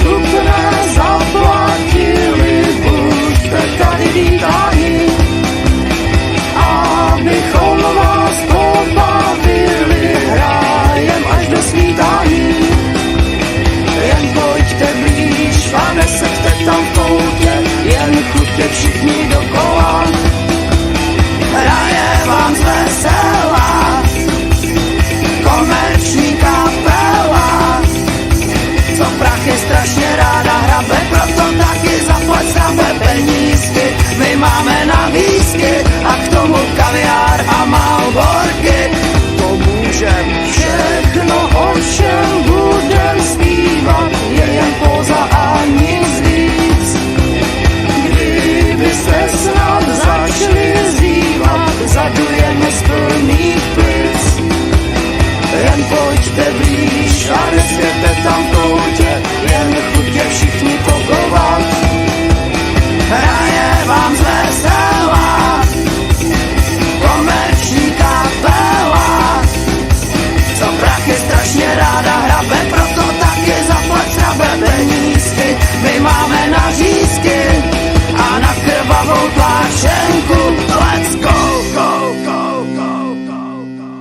vstupné zaplatili, buďte tady vítáni, abychom vás pobavili, hrajem až do svítání. Jen pojďte blíž a neseďte tam v koutě, jen chutě všichni dokola. Hraje vám z vesela komerční kapela, co prachy strašně ráda hrabe, proto taky zaplať srabe penízky. My máme na výsky a k tomu kaviár a malborky. To můžem všechno, o čem budem zpívat, je jen póza a nic víc. Kdybyste snad začali zývat, zadujeme z plných plic. Jen pojďte blíž a nesvěte tam v koutě, jen chutě všichni pokovat. Hraje vám z vesela komerční kapela, co prachy strašně ráda hrabe, proto taky zaplať srabe penízky. My máme na řízky a na krvavou tláčenku. Let's go, go, go, go, go, go.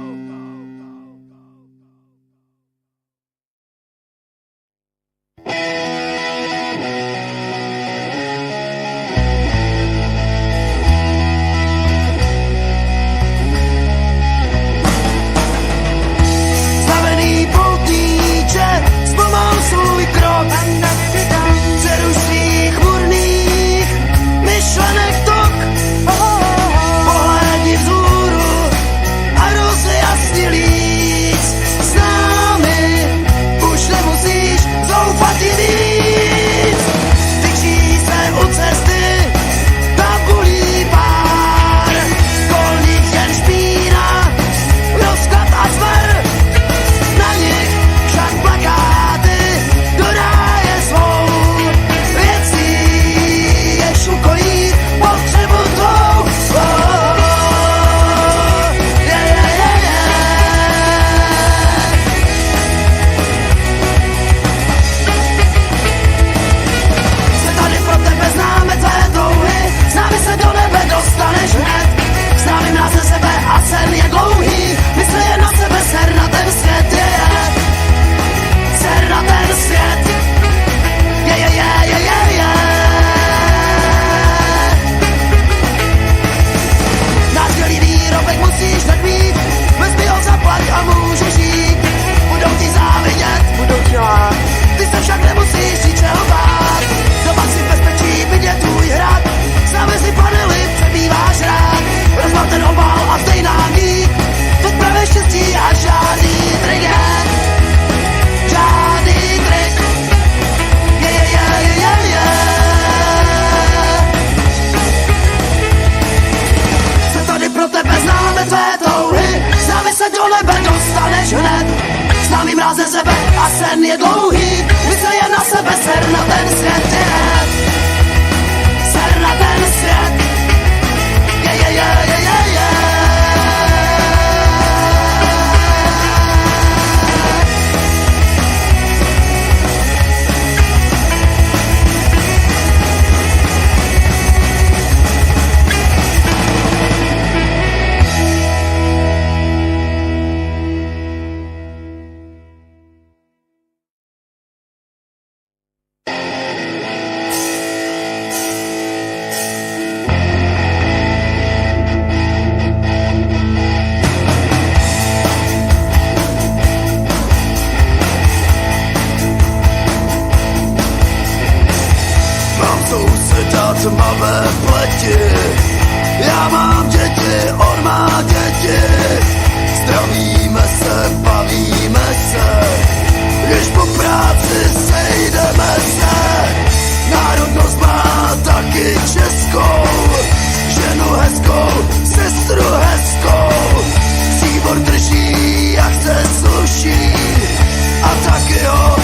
Stavený potíče, zpomal svůj krok, přeruší chmurných myšlenek tok. Pohlédni vzhůru a rozjasni líc. S námi už nemusíš zoufat i víc. Tyčí se u cesty tabulí pár, kolník jen špína, rozklad a zver. Na nich však plakáty do ráje svou věcí, jež ukojí potřebu tvou. Jsme tady pro tebe, známe tvé touhy, s námi se do nebe dostaneš hned. S námi nás ze sebe a sen je dlouhý, mysli jen na sebe, ser na ten svět, ser na ten svět, Náčelý výrobek musíš tak mít, vezmi ho zaplať a můžeš jít. Budou ti závidět, budou ti lát, ty se však nemusíš ničeho bát. Doma si v bezpečí vidět tvůj hrad, sami si panely přebýváš rád. Rozbal ten obal a dej nám dík, to pravé štěstí a žádný trik. Žádný trik. Jsme tady pro tebe, známe tvé touhy, s námi se do nebe dostaneš hned. S námi mráz ze sebe a sen je dlouhý, mysl je na sebe, ser na ten svět, ser na ten svět. Tmavé pleti, já mám děti, on má děti. Zdravíme se, bavíme se, když po práci sejdeme se. Národnost má taky českou, ženu hezkou, sestru hezkou. Příbor drží, jak se sluší, a taky ho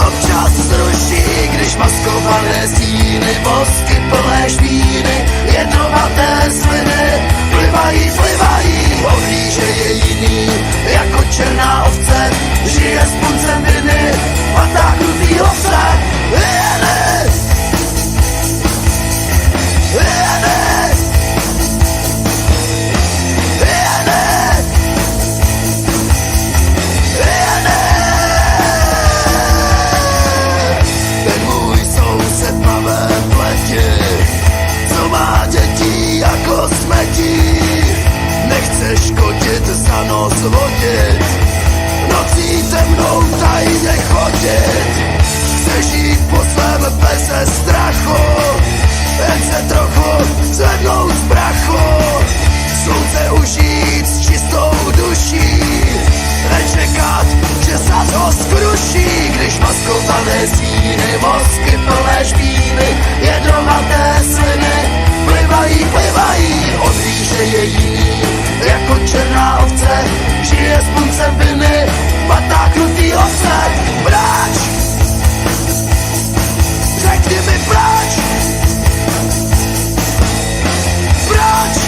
občas zruší, když maskované stíny, bosky plné špíny, jedovaté sliny plivají, ohlížejí jiný, jako černá ovce, žije s puncem viny a tak krutý ovce. chodit, nocí temnou tajně chodit. Chceš jít po svém beze strachu, jen se trochu zvednout z prachu. Slunce užít s čistou duší, nečekat, že zas ho skruší. Když maskované síny, mozky plné špíny, jedovaté sliny plivají, on ví, že je jiný, jako černá ovce, žije s puncem viny, patáknutý ovce. Proč? Řekni mi proč? Proč?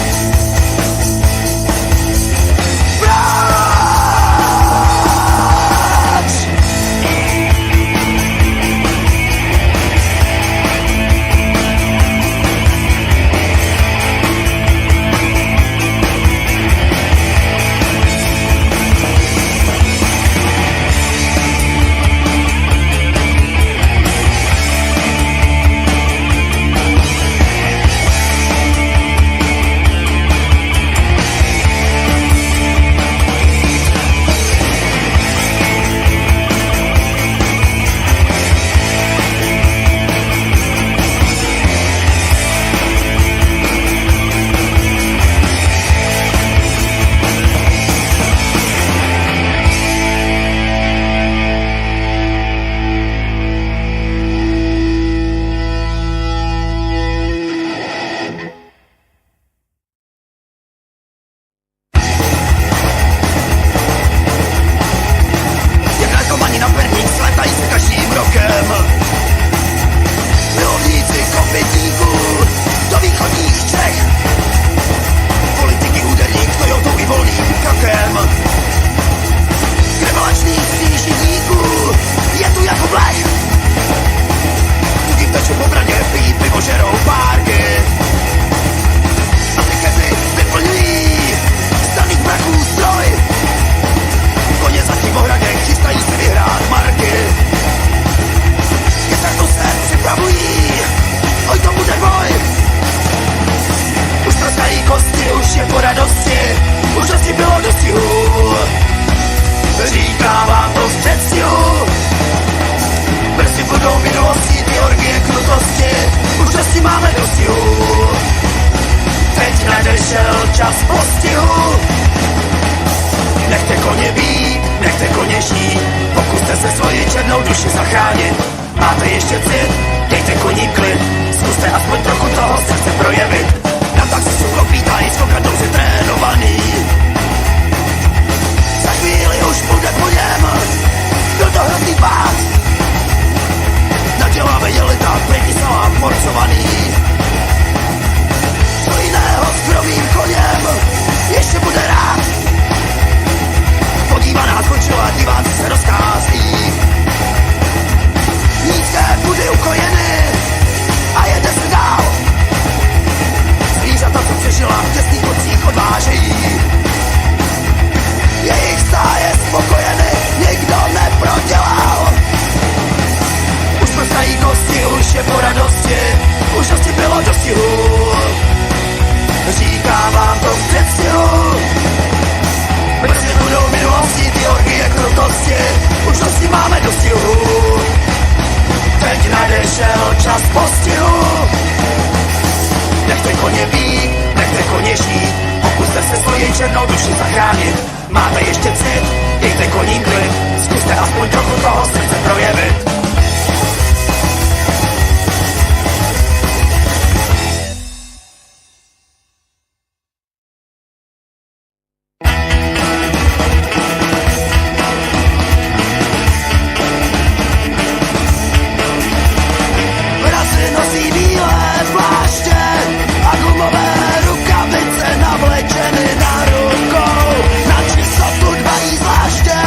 Na čistotu dbají zvláště,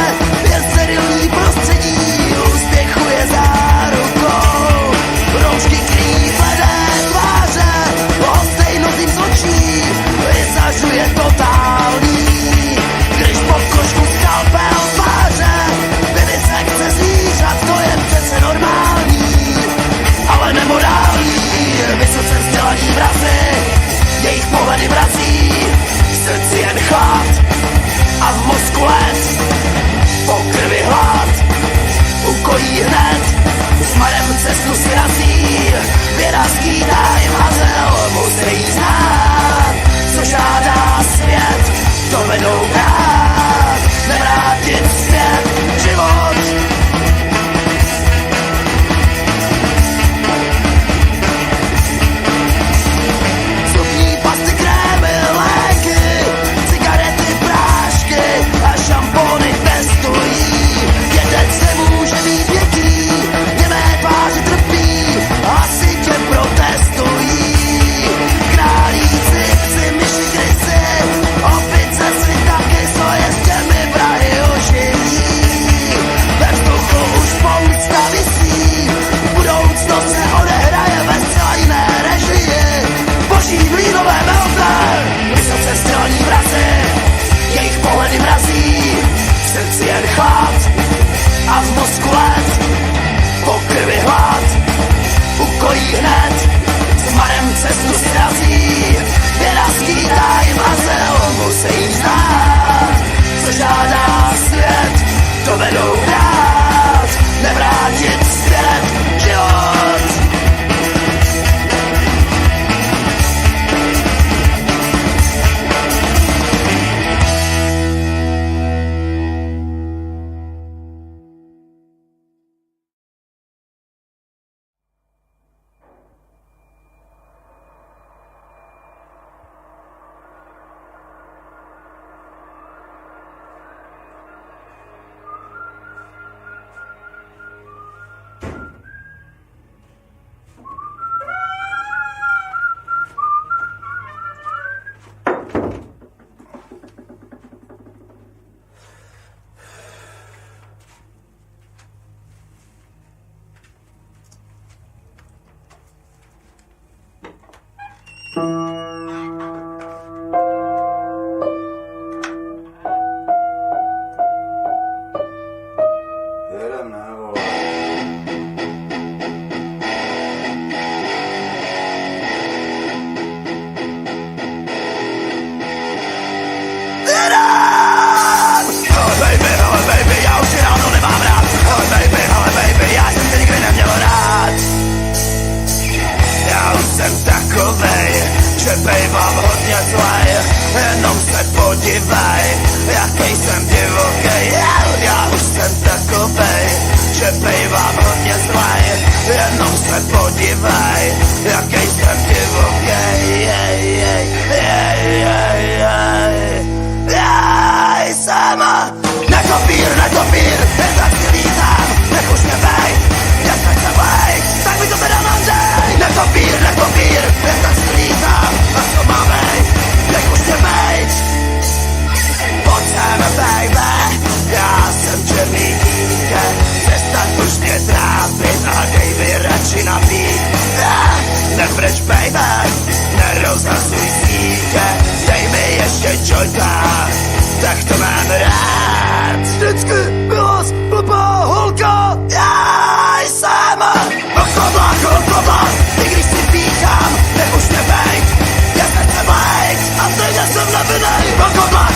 jen sterilní prostředí. opony testují. Jeden se může být větší, němé tváře trpí, asi tě protestují. Králíci, psi, myši, krysy, opice si taky svoje s těmi vrahy oživí. Ve vzduchu už spousta visí, budoucnost se odehraje ve zcela jiné režii. Boží mlýnové melze, vysoce střelní mrazy, jejich pohledy mrazí, v srdci jen chlad a v mozku led, po krvi hlad, ukojí hned, s marem cestu si razí, věda skýtá jim azyl, musí znát, co žádá svět, dovedou hrát, nevrátit zpět život. Jedem, ne, vole. Hele baby, já už si ráno nemám rád. Hele baby, já jsem tě nikdy neměl rád. Já už jsem takovej, že bejvám hodně zlej. Jenom se podívej, jaký jsem divokej. Já už jsem takovej, že bejvám hodně zlej. Jenom se podívej, jaký jsem divokej. Já jsem netopír, jen tak si lítám, nech už mě bejt, jak tak se bejt, tak mi to teda mandej. Netopír, jen tak si lítám, a co má bejt, nech už mě bejt. Pojď sem, baby, já jsem černý dítě, přestaň už mě trápit a dej mi radši napít. Nepryč, baby, nerozhazuj sítě, dej mi ještě jointa, tak to mám rád. Vždycky byla blbá holka, já jsem vlkodlak, i když si píchám, nech už mě bejt, jak nechce bejt, a stejně jsem nevinnej.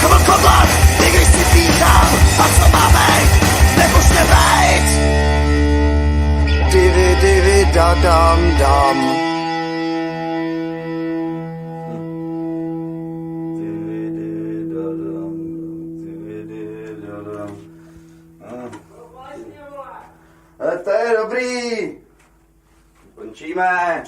Vlkodlak, i když si píchám, a co má bejt, nech už mě bejt. Divi, dam. To je dobrý. Končíme.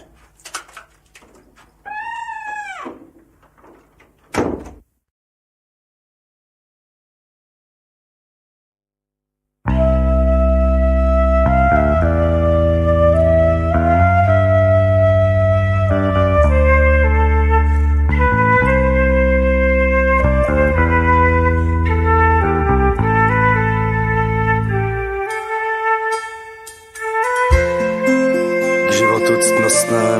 Životu ctnostné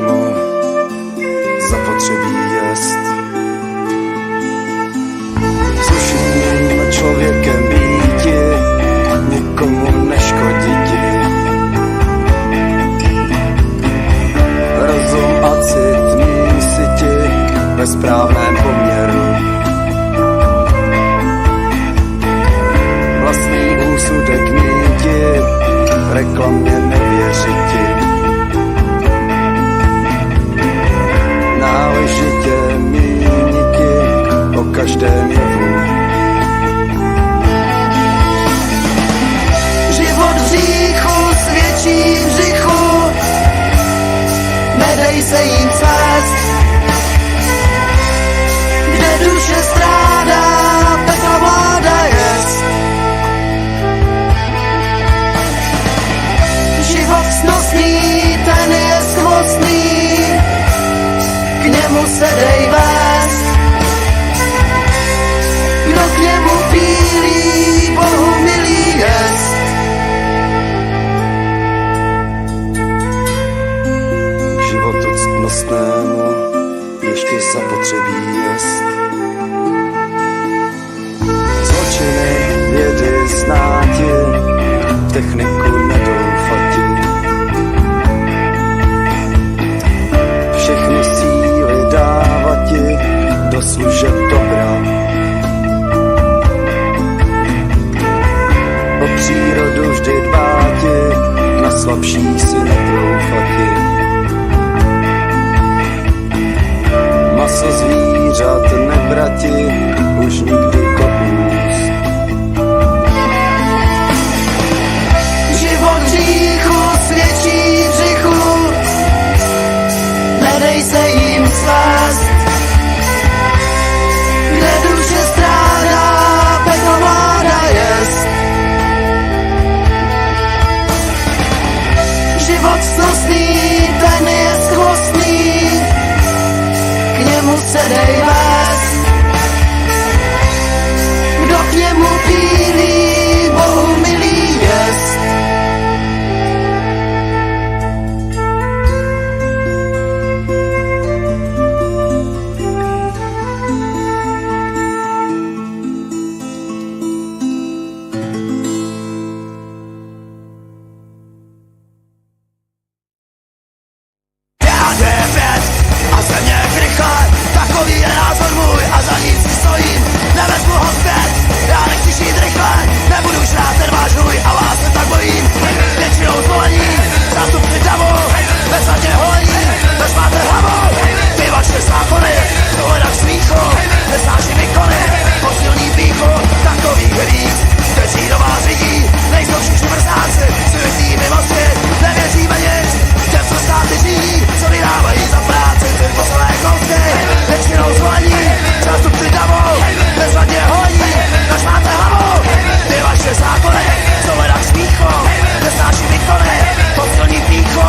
němu se dej vést, kdo k němu pílí, Bohu milý jest. K životu ctnostnému ještě zapotřebí jest. Zločiny vědy znáti, techniku nedoufati. Všechny síly dávati do služeb dobra. O přírodu vždy dbáti, na slabší si netroufati. Maso zvířat nebrati, už nikdy do úst. Život hříchu svědčí břichu, nedej se jim svést, kde duše strádá, peklo vláda jest. Život cnostný, ten je skvostný, k němu se dej vést, kdo k němu pílí, Bohu milý jest. A země krychle, takový je názor můj a za ním si stojím, nevezmu ho zpět, já nechci žít rychle, nebudu žrát ten váš hůj a vás se tak bojím, většinou zvolení, zástupci davu, bezvadně holení, než máte hlavu, ty vaše zákony, tohle na smíchu, nesnáší výkony, posilní píchu, takových je víc, kteří do vás vidí, nejsou všichni mrzáci, světí mimosti, nevěříme nic, těm, co státy žijí, co vydávají za práci, ty posledné kousky, většinou zvolení, zástupci davu, bezvadně holení, než máte hlavu, ty vaše zákony, tohle na smíchu, nesnáší výkony, posilní píchu.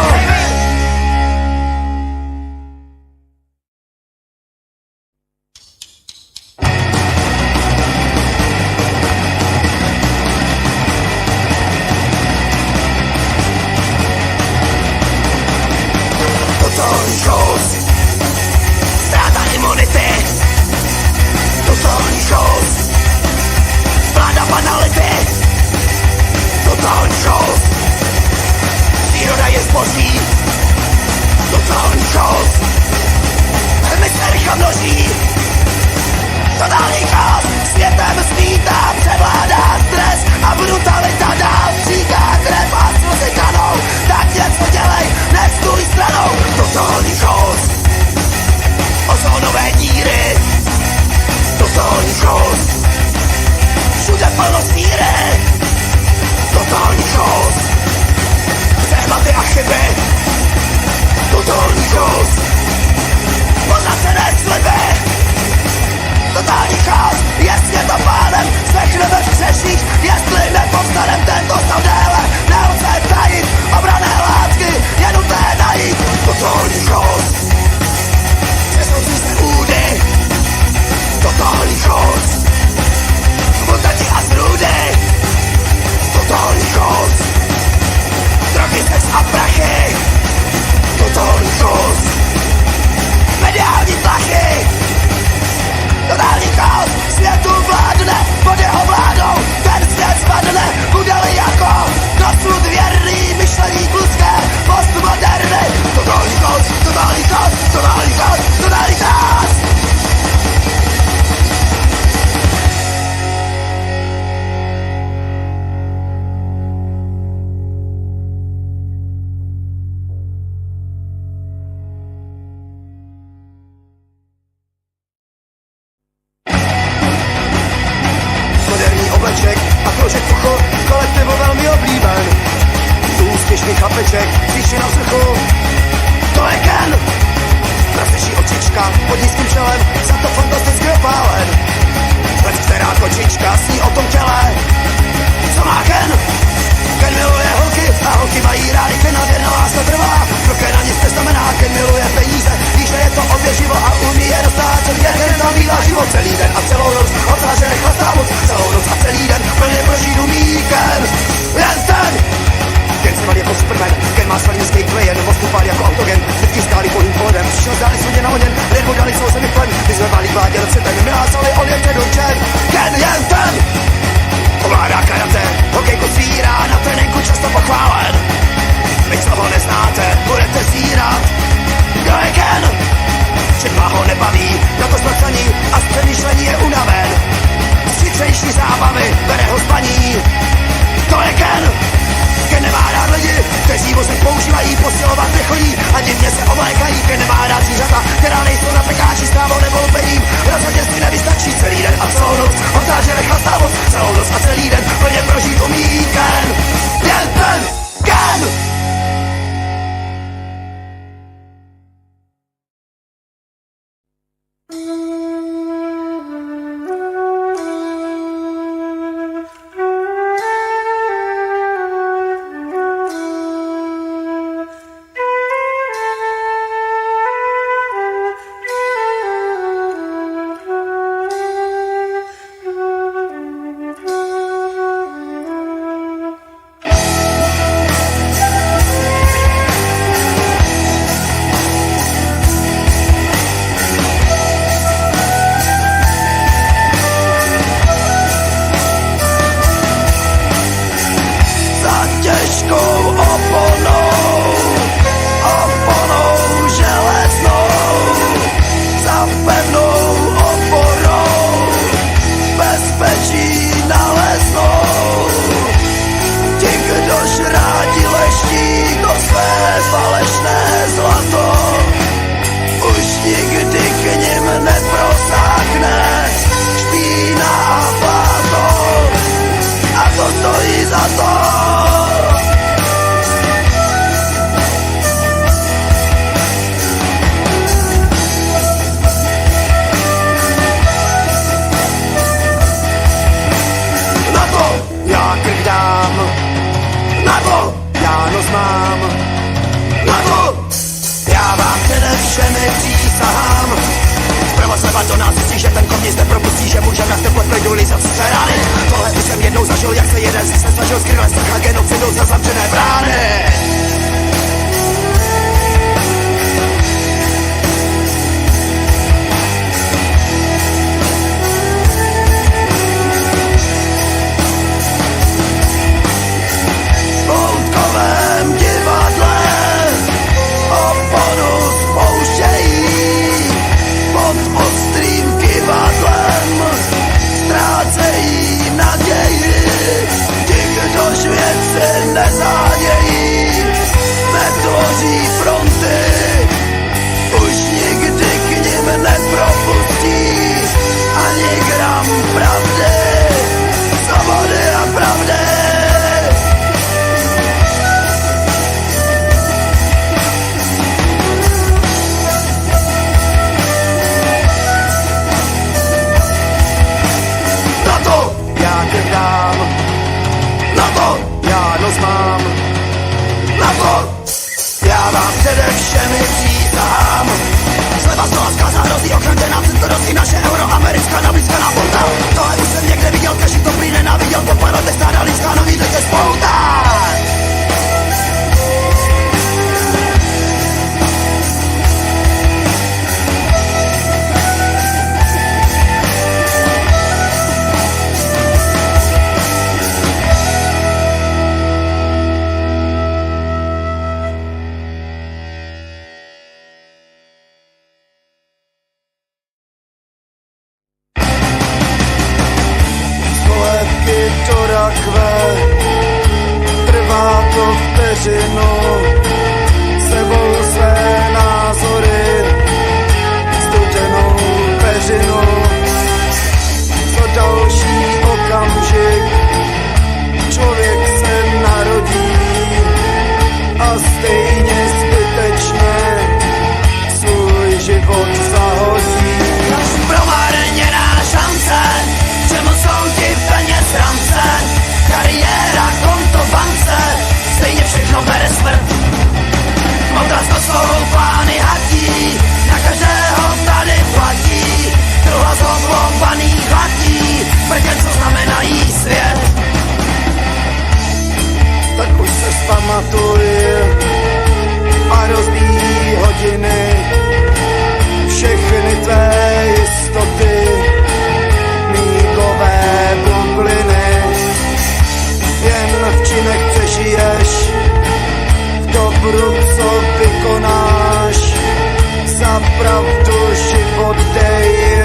Totální chaos, ztráta imunity, totální chaos, vláda banality, totální chaos, příroda je zboží, totální chaos, mysterycha množí, totální chaos, světem svítá, převládá stres a brutalita dál říká krev a slzy kanou, tak něco dělej, nestůj stranou, totální chaos, ozónové díry, totální chaos, všude plno svíry, totální chaos, přehmaty a chyby, totální chaos, podlacené sliby, totální chaos, je světopádem, zdechneme společnost, dali svůj na oněn, lidmu dali svou zemi plen, my jsme malí vládě roce ten, my házali on jen ten určen, jen ten! Ovládá karate, hokejku svírá, na tréninku často pochválen. Vy co ho neznáte, budete zírat, kdo je Ken? Četba ho nebaví, na to zmrcaní a z přemýšlení je unaven. Z chytřejší zábavy bere ho spaní, to je Ken! Ken nemá rád lidi, kteří vozek používají, posilovat nechodí a divně se oblékají. Ken nemá rád zvířata, která nejsou na pekáči s trávou nebo lupením. Rozhodně si nevystačí celý den a celou noc, on táže nechlastá moc, celou noc a celý den plně prožít umí Ken. Jen ten Ken! Bere své hru, co vykonáš, za pravdu život dej,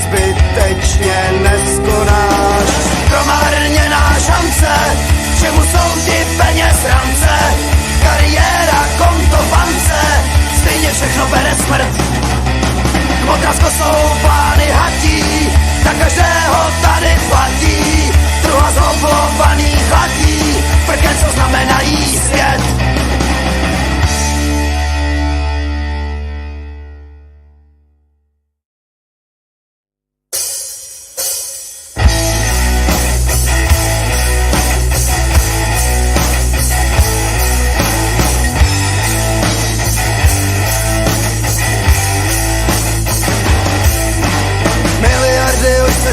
zbytečně neskonáš. Promarněná šance, čemu jsou ti peněz rance, kariéra, konto, bance, stejně všechno bere smrt. Kmotra s kosou plány hatí, tak každého tady platí, druha z oblovaných hladí, prken, co znamenají svět.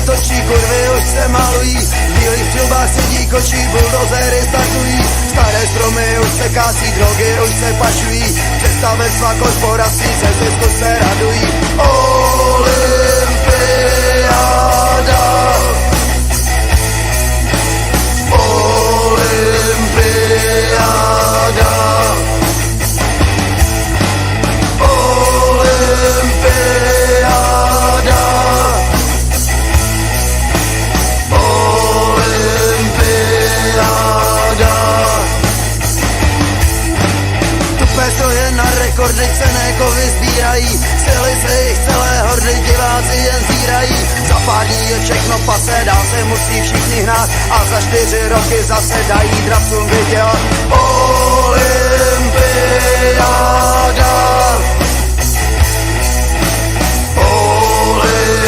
Točí kurvy, už se malují, v bílých přilbách sedí kočí, buldozery startují, staré stromy už se kásí, drogy už se pašují, představenstva korporací se zisku se radují. Olympiáda, olympiáda, stroje na rekordy cené kovy sbírají, sily se jich celé hordy, diváci jen zírají. Za pár dní je všechno pase, dál se musí všichni hnát a za 4 roky zase dají dravcům vydělat. Olympiáda, olympiáda,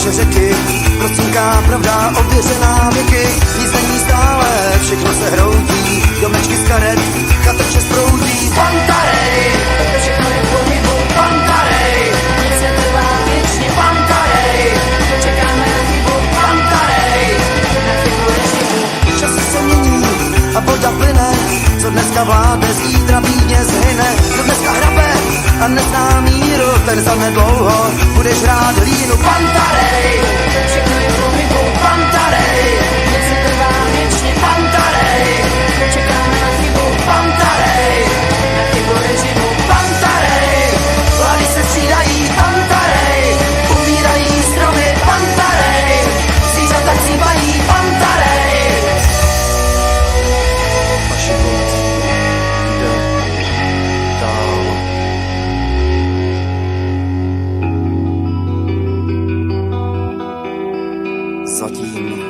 naše řeky, prosunká pravda ověřená věky. Nic není stále, všechno se hroutí, domečky z karet, chatrče sproudí. Pantarej, všechno je v pohybu, pantarej, nic se trvá věčně, pantarej, čekáme na chybu, pantarej, na chybu režimu. Časy se mění a voda plyne, co dneska vládne, zítra bídně zhyne. Co dneska hrabe a nezná míru, ten zanedlouho budeš hrát hlínu. Pantarej, všechno je v pohybu, pantarej, nic se trvá věčně, pantarej, čekáme na chybu, pantarej, na chybu režimu, pantarej, vlády se střídají, pantarej, umírají stromy, pantarej, zvířata cípají, pantarej. Naše život jde dál. Zatím.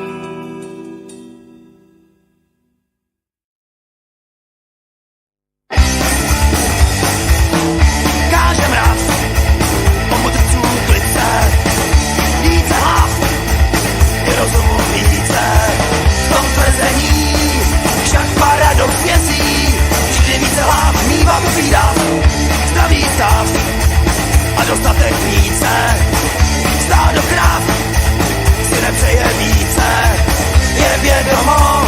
Káže mraz, po mudrců klice, více hlav, je rozumu více. V tom tvrzení však paradox vězí, vždy více hlav mývá povídat, zdravý stav a dostatek více. Stádo krav si nepřeje více, je vědomo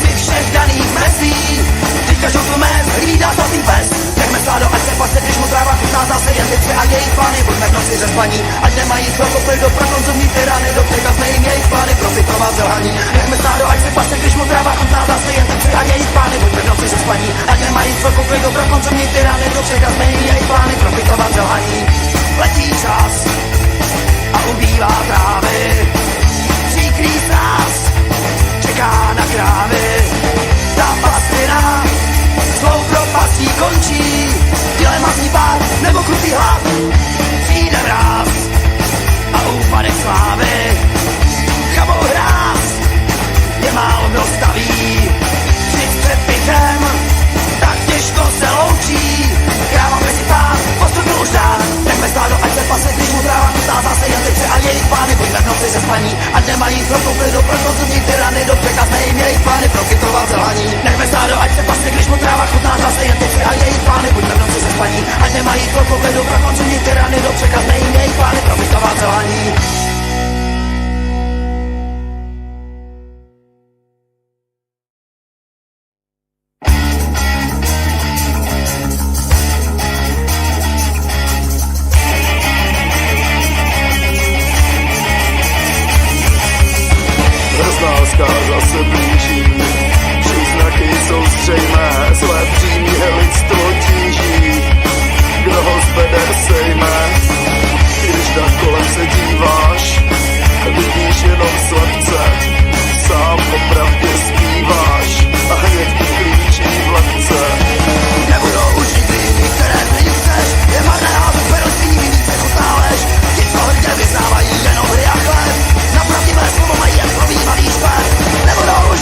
si všech daných mezí, vždyť každou tu mez hlídá zlatý pes. Nechme stádo, ať se pase, když mu tráva chutná zase jen ty tři a jejich plány. Buďme v noci ze spaní, ať nemají chvilku klidu pro konzumní tyrany, do překazme jim jejich plány, profitovat zelhaní. Nechme stádo, ať se pase, když mu tráva chutná zase jen ty tři a jejich plány. Buďme v noci ze spaní, ať nemají chvilku klidu pro konzumní tyrany, do překazme jim jejich plány, profitovat zelhaní. Letí čas a ubývá trávy, příkrý sráz čeká na krávy. Ta pastvina svou propastí končí, dilematní pár nebo krutý hlad. Přijde mráz a úpadek slávy, chabou hráz je málo kdo staví. Žít s předpichem tak těžko se loučí, kráva mezi pár postupnu už dá. Nechme stádo, ať se pase, když mu tráva chutná zase jen ty tři a jejich plány. Buďme v noci ze spaní, ať nemají chvilku klidu pro konzumní tyrany, do překazme jim jejich plány, profitovat zelhaní. Nechme stádo, ať se pase, když mu tráva chutná zase jen ty tři a jejich plány. Buďme v noci ze spaní, ať nemají chvilku klidu pro konzumní tyrany, do překazme jim jejich plány, profitovat zelhaní. Roznáska zase blíží, příznaky jsou zřejmé, zlé přímé lidstvo tíží. Kdo ho zbede sejme, když tak kolem se díváš, vidíš jenom slepce, sám o pravdě zpíváš a hněv ti klíčí v lepce. Nebudou už nikdy jiní, které z nich chceš, je marné házet perostí, více chutnálež. Ti, co hrdě vyznávají jenom hry a chléb, na pravdivé slovo mají jen provývaný špet. Nebudou už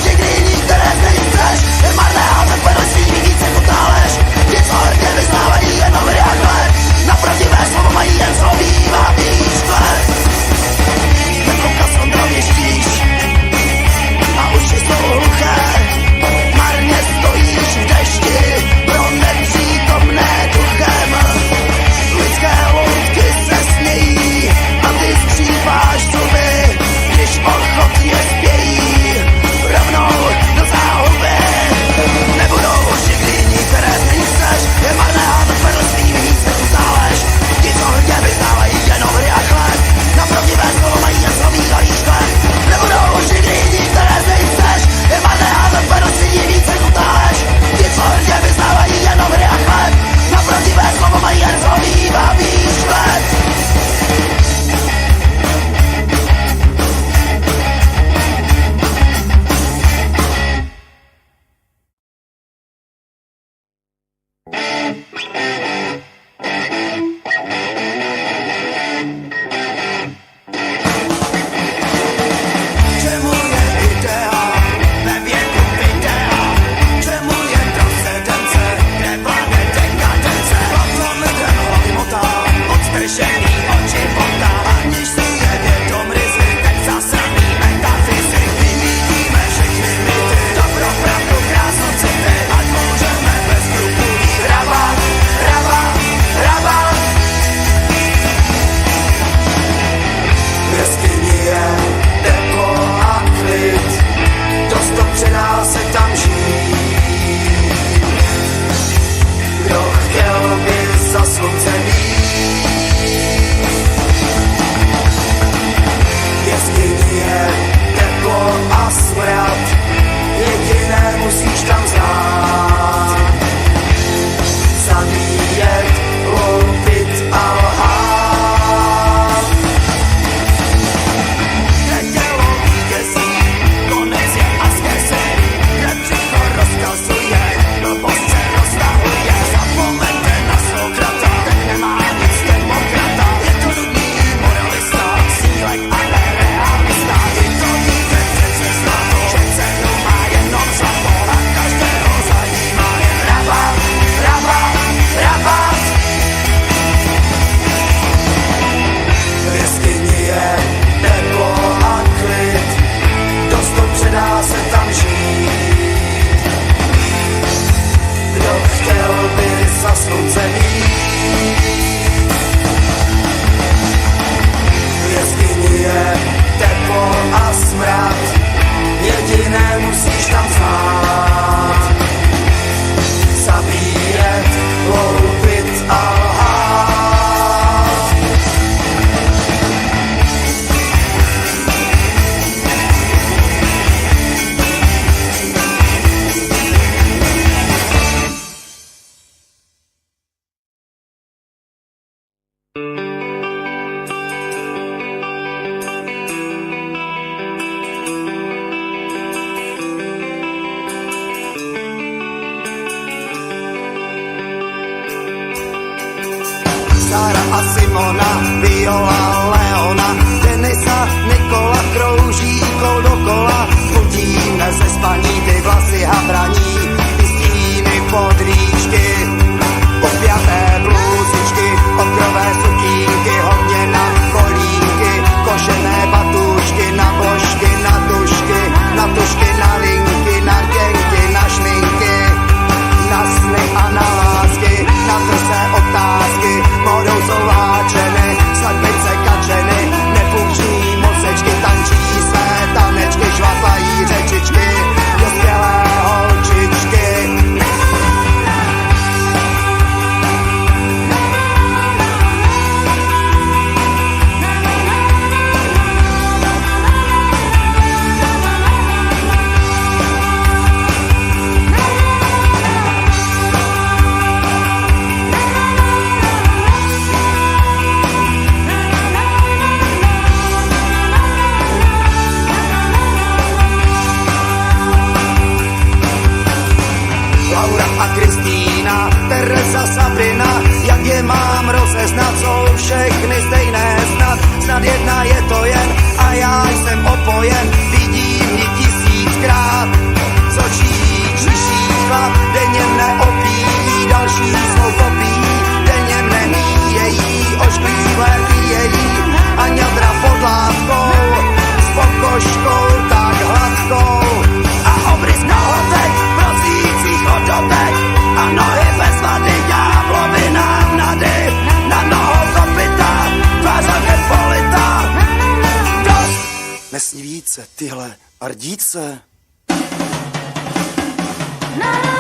Viola, Leona, Denisa, Nikola krouží kol dokola. Budíme se spaní, ty vlasy habraní, ty stíny podlížky, opjaté bluzičky, okrové sukínky, hodně na kolínky, košené batušky, na božky, na tušky, na linky, na rtěnky, na šminky, na sny a na lásky, na trse otázky, modou jsou láčeny, sladbice kačeny, nefunkční mozečky, tančí se tanečky, švatlají řečičky, dospělé holčičky. Teresa, Sabrina, jak je mám rozeznat, jsou všechny stejné snad, snad jedna je to jen a já jsem opojen, vidím ji tisíckrát, z očí čiší chlap, denně mne opíjí, další svou kopií, denně mne míjejí, ošklivě vyjejí a ňadra pod lávkou, s pokožkou tak hladkou a obrys kohotek, prosících odotek a nohy bez vady, ďáblovi nám nady, na nohou kopyta, tvář jak polita. Dost! Nesní více tyhle ardíce. Na